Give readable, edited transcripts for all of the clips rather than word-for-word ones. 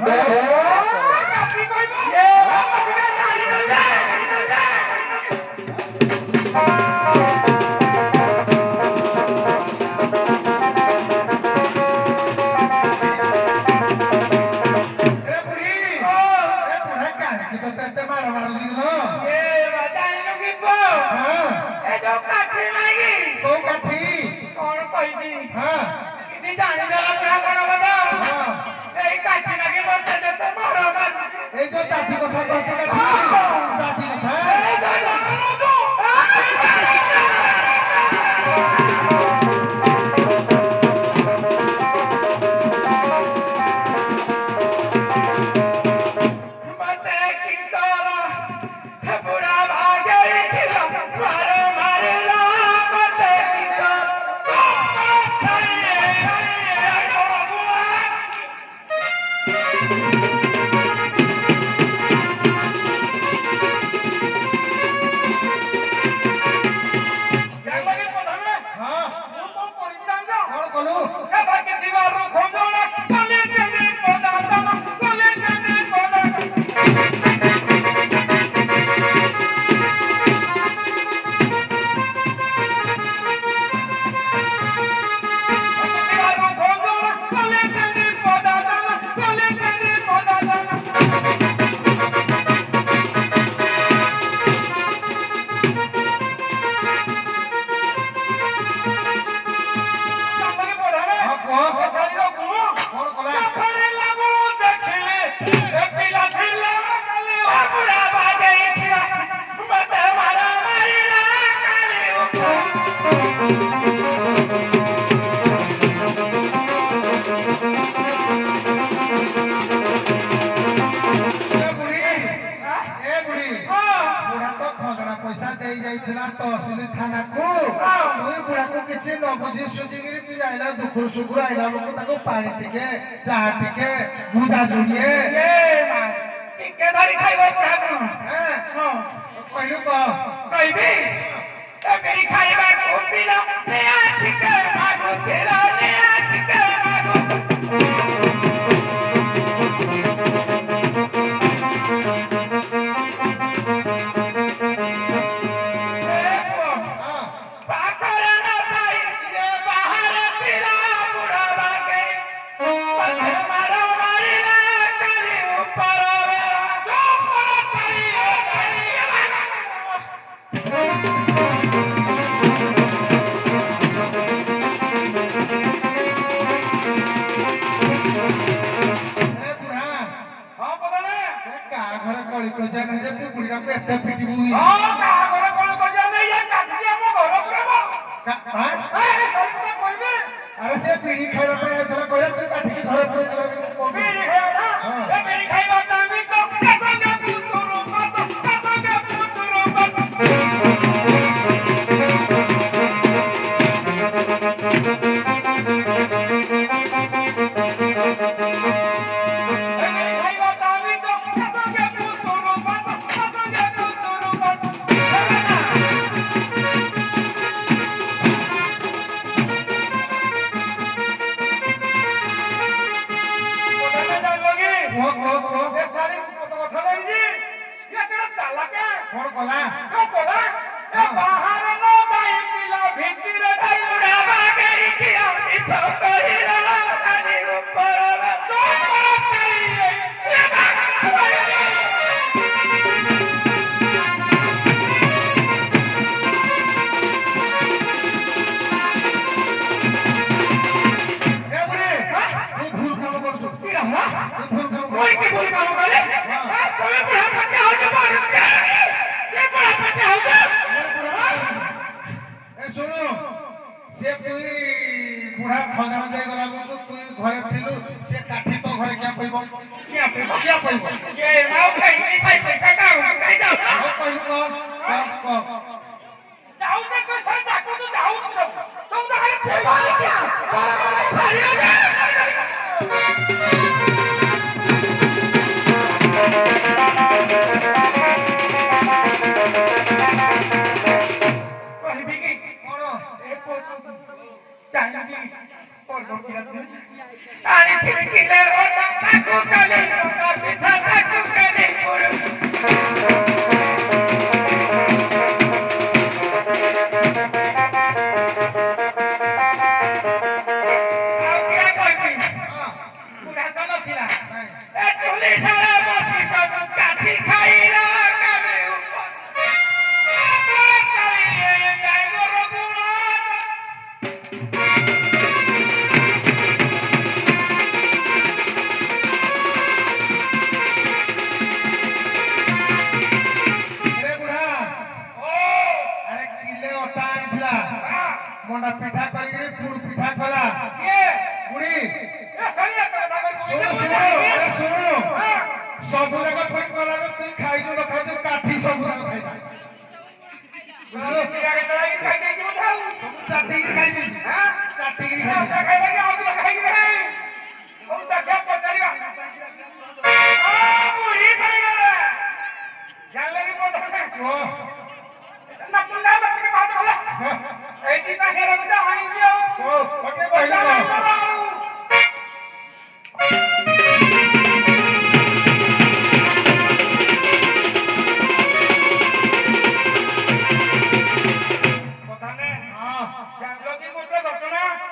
কাটি কইব এ বাবা জানি না तहसिल थाना को तुई बुढ़ा को किसी न बुझी सुझी तू आइला दुखुर सुखुर आइला लोक ताको पानी टिके चाह टिके भुजा जुड़िए ए मां टिके धरी खाइबो बुढ़ा को हैं हां कहलु को कहबी ए बेरी खाइबा को पिला ने आ टिके मागो तेरा ने आ टिके मागो अरे से पीढ़ी खाइबा पे थला कहया तू काठी के घर पर चला को पीढ़ी खाइबा ना ए पीढ़ी खाइबा टाइम तो कसंगे पुसुरु बस कसंगे पुसुरु बस कौन कला क्यों कोला ए बाहर नो दाई पिला भीतर दाई मुड़ा बागेरी की अपनी छोकरी रा रानी ऊपर तो पर सही ये ए बुढ़ी तू भूल काम कर तू की रहा तू भूल काम कोई की भूल काम करे कोई बुढ़ा पट्टे हो जा बाहर ये बुढ़ा पट्टे हो जा ए सुनो से तुई बुढ़ा खजाना दे गला को तू घरे थिलु से काठी तो घरे क्या पइबो क्या पइबो ये माउ कहीं नहीं सही पैसा का कहीं जाओ ओ कहलु को जाऊ ना कोई सर डाकू तो जाऊ सब तुम तो खाली छेवा ले क्या तारा मारा छाड़ियो जा कोई भी की कोन एक पोस्ट चाहिए और बोल के आनी खिले और থাকু কালি মন্ডা পিঠা থাকু কালি পুরু ଆଉ କିରା କହିବି ପୁରା ତ ନଥିଲା ଏ ଚୁଲି ସାରା ବସି ସବୁ କାଠି ଖାଇଲା କାଲି ଉପରେ ସାଇ ଡ୍ରାଇଭର ଗୁଣ रे बुढ़ा अरे किले अटा आनिथिला मंडा पिठा करिकरी गुड़ पिठा कला बुढ़ी ଶୁଣୁ ଶୁଣୁ ଆରେ ଶୁଣୁ ସବୁ ଯାକ ପୁଣି କଲାରୁ ତୁଇ ଖାଇଛୁ ନ ଖାଇଛୁ କାଠି ସବୁ ଯାକ ଖାଇଲା ବୁଝିଲୁ ସବୁ ଚାଟିକିରି ଖାଇଦେଇଛି ଚାଟିକିରି ଖାଇଦେଇଛି ଓକେ କହିଲୁ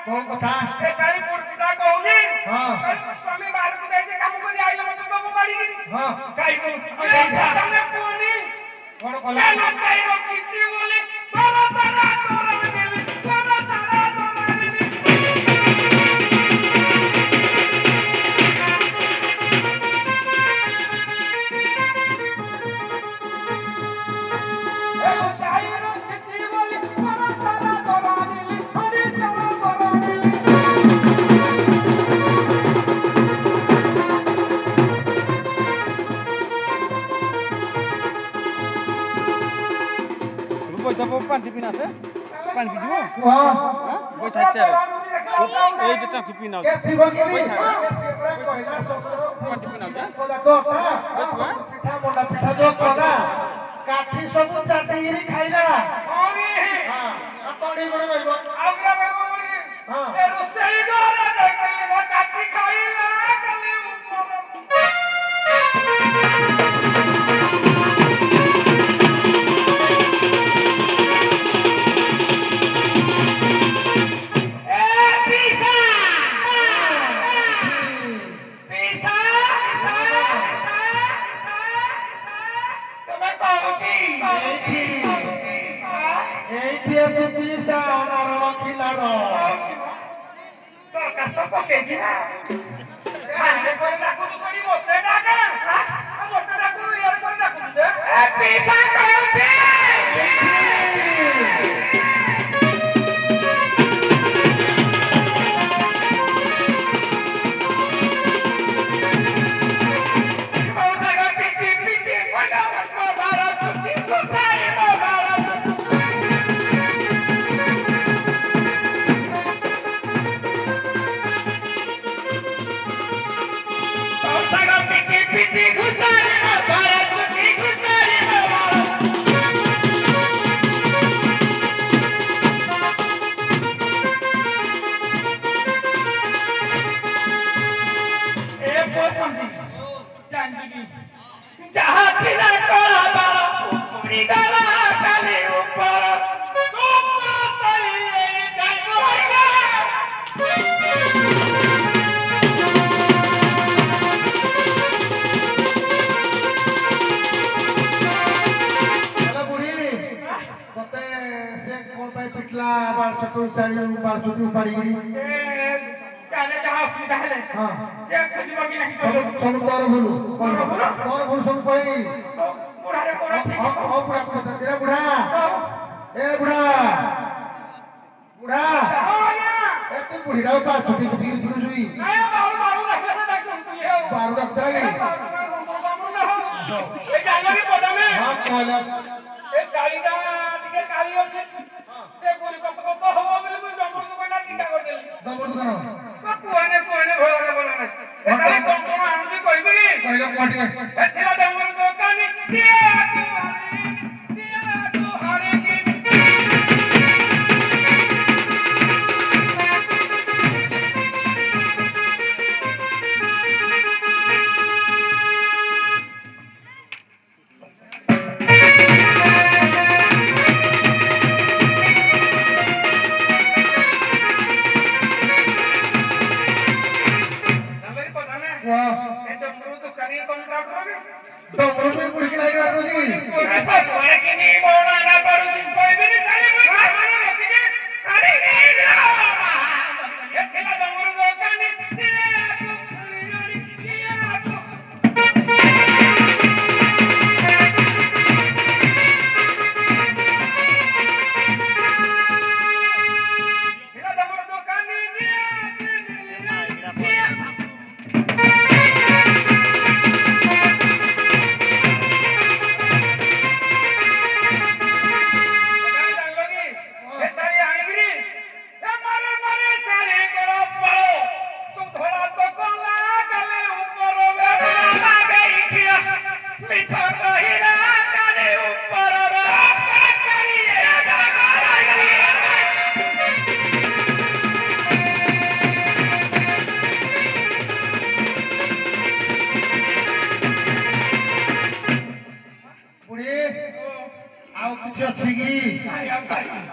କୋଉ କଥା ହଁ ସ୍ୱାମୀ ବାହାରକୁ ଯାଇଛି କାମ କରି ଆଇଲେ ମତେ ଦବୁ ମାରିକିରି ହଁ ଖାଇବୁ ତମେ କୁହନି କଣ କଲା ଲୁଚାଇ ରଖିଛି ବୋଲି ତୋର ସାରା ତୋର ଦେବି ତୋର ସାରା ତୋର ଦେବି ଲୁଚାଇ ରଖିଛି ବୋଲି ତୋର ସାରା ତୋର ଦେବି ତୋର ସାରା ତୋର ଦେବି বইটা পানি পিন আছে পানি পিজিব ହଁ বই থাকছে এই যেটা কি পিন কে থিব কি নি কে সেপরা কইলা ସବୁ କଲା ତ ଅଟା ପିଠା ମଣ୍ଡା ପିଠା ଯୋ କଲା କାଠି ସବୁ ଚାଟିକିରି ଖାଇଲା କଣି ହଁ ଆଉ ତଡି ଗୁଣ ରହିବ ଆଉ କିରା କହିବ ବୋଲି ହଁ ଏ ରୋଷେଇ ଘରେ ଦେଖିଲି କାଟି ଖାଇଲା କାଲି ଉପର এইটি আছে পিসা নারণ খিলার ଯାହା ଥିଲା କଳା ବାଳ ଉପୁଡ଼ି ଗଲା କାଲି ଉପର ହେଲା ବୁଢୀ ତତେ ସେ କୋଣ ପାଇଁ ପିଟଲା ବାଳ ଛୋଟ ଚାଳି ବାଳ ଛୋଟ ଉପାଡ଼ିକିରି ଯାହା ଅସୁବିଧା ହେଲେ ହଁ ସେ ଖୋଜିବ କି ନାହିଁ ସବୁ ସବୁ ତୋର ଭୁଲ ତୋର ଭୁଲ ସବୁ କହି ବୁଢ଼ାରେ କଣ ଠିକ ହଁ ବୁଢା ପଚାରିଲେ ରେ ବୁଢା ଏ ବୁଢା ବୁଢା ହଁ ଆଜ୍ଞା ଏ ତୁ ବୁଢୀଟାକୁ ବାଳ ଛୋଟି କିଛି ବୁଝୁଇ ନାଇଁ ବାଳୁ ବାଳୁ ଲାଗିଲା ତାକୁ ଶୁଣୁଥିଲି ଆଉ ବାରୁ ଡାକ୍ତର ଏ ଜାନୁଆରୀ ପଦମେ ହଁ କହିଲା ଏ ଶାଢ଼ୀଟା ଟିକେ କାଳି ଅଛି ସେ ଗୁରି କତ କତ ହବ ବୋଲି ମୁଁ ଜମର ଦୋକାନଟା ଚିନ୍ତା କରିଦେଲି ଦମର ଦୋକାନ କୁହନେ କୁହନେ ଭଲ ନାହିଁ ଏ ଶାଢ଼ୀ କଣ ଆଣୁଛି କହିବି କି କହିଲା କଣ ଟିକେ ଏଥିରେ ଜମର ଦୋକାନୀ ତୁ ହାରିକି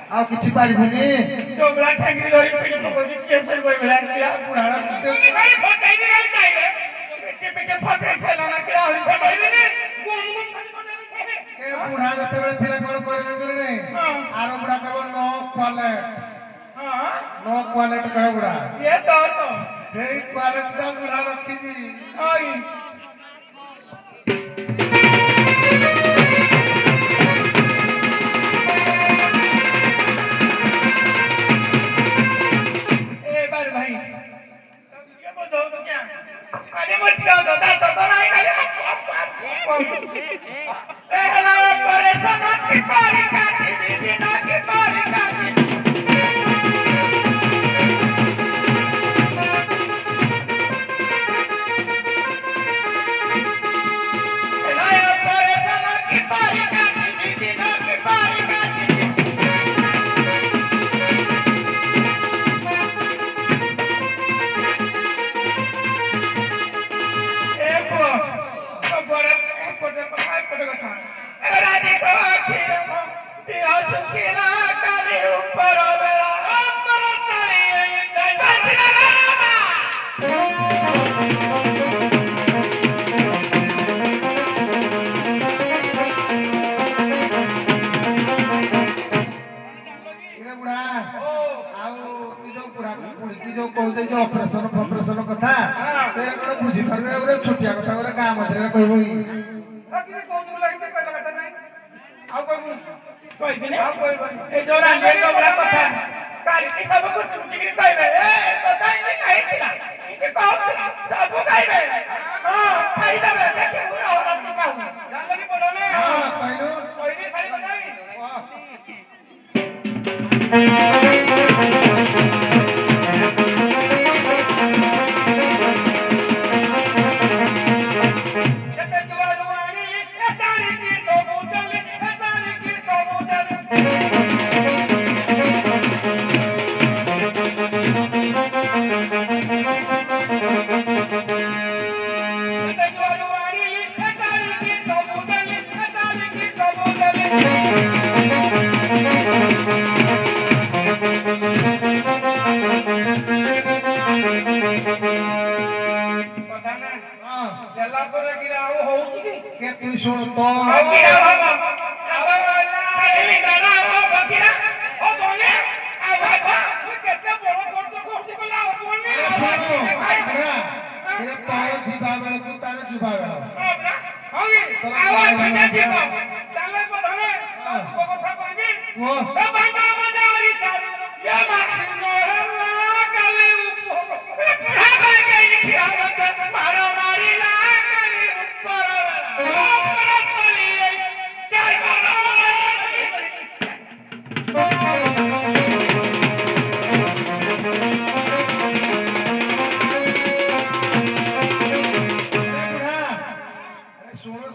ଆଉ କିଛି ପାରିବୁନି ଡୋବଲା ଠାଙ୍ଗିରି ଧରି ପିଟି ପକଉଛି କିଏ ଶୋଇ ବଇ ଭଳିଆ କିଆ ବୁଢାଟା ତୁମେ ଖାଲି ଫଟେଇ ଦି ଖାଲି ଚାଇଲେ ପିଟି ପିଟି ଫଟେଇ ସାଇଲା ନା କିଆ ହଇ ସବାଇନି ଗୁମ ଗୁମ ଖାଲି ଫଟେଇ ଚାଇଲେ ଏ ବୁଢା ଯେତେବେଳେ ଥିଲା କଣ করে ଜାଣିଛୁ ହଁ। ଆର ବୁଢା କହିବ ନ କ୍ୱାଲେଟ ହଁ ନ କ୍ୱାଲେଟ କହେ ବୁଢା ये दस ଏଇ କ୍ୱାଲେଟଟା ବୁଢା ରଖିଛି आई ए बार भाई ये बोलो तो क्या अरे मुझका तो दाता तो नहीं करे ए हमारा परेशान की पारी काटी दीदी ना की पारी काटी हमारा परेशान की पारी काटी दीदी ना की पारी काटी ଇରେ ବୁଢା ଆଉ ତୁ ଯୋଉ ବୁଢା ବୁଢୀ ଯୋଉ କହୁଛ ଯୋଉ ଅପରେସନ କଥା ତେରେ କଣ ବୁଝିପାରୁନି ଗୋଟେ ଛୋଟିଆ କଥା ଗୋଟେ ଗାଁ ମଧ୍ୟରେ କହିବ କି ହଁ କହିଲୁ কে তুই শোন তো ତୋର ଯିବା ବେଳକୁ ତାର ଯିବା ବେଳ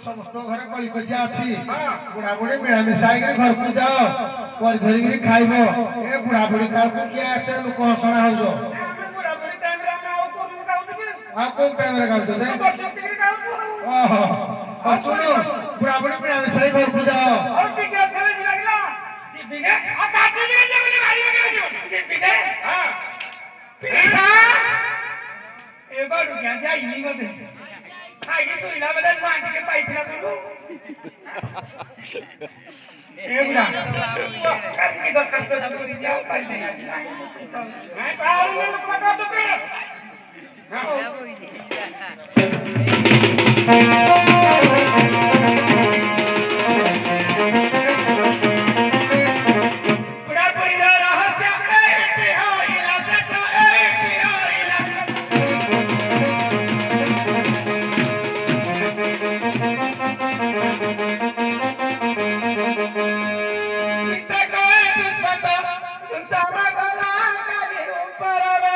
ସମସ୍ତ ଘରେ କଳିକଜିଆ ଅଛି ବୁଢା ବୁଢୀ ମିଳାମିଶା ହେଇକିରି ଘରକୁ ଯାଅ କରି ଧରିକିରି ଖାଇବ ଏ ବୁଢା ବୁଢୀ କାଳକୁ କିଏ ଏତେ ଲୋକ ହସଣା ହଉଛ ଆଉ କୋଉ ଟାଇମରେ ଖାଉଛ ଯେ ଓହୋ ହଉ ଶୁଣୁ ବୁଢା ବୁଢୀ ମିଳାମିଶା ହେଇ ଘରକୁ ଯାଅ ଖାଇକି ଶୋଇଲା ବେଳେ ନୂଆ ଟିକେ ପାଇଥିଲା ତୁ ଏଗୁଡ଼ା କାଟିକି ଦରକାର ତ କରି ଯାଉ ପାଇଲେ ନାଇଁ ପାଉନି ଲୋକ ତ କରେ ପୁରା ପୁରା ରହସ୍ୟ ଏଇଠି ହୋଇଲା ଶେଷ ଏଇଠି ହୋଇଲା किससे कोई दुश्मन तो सारा गला करे ऊपर वाला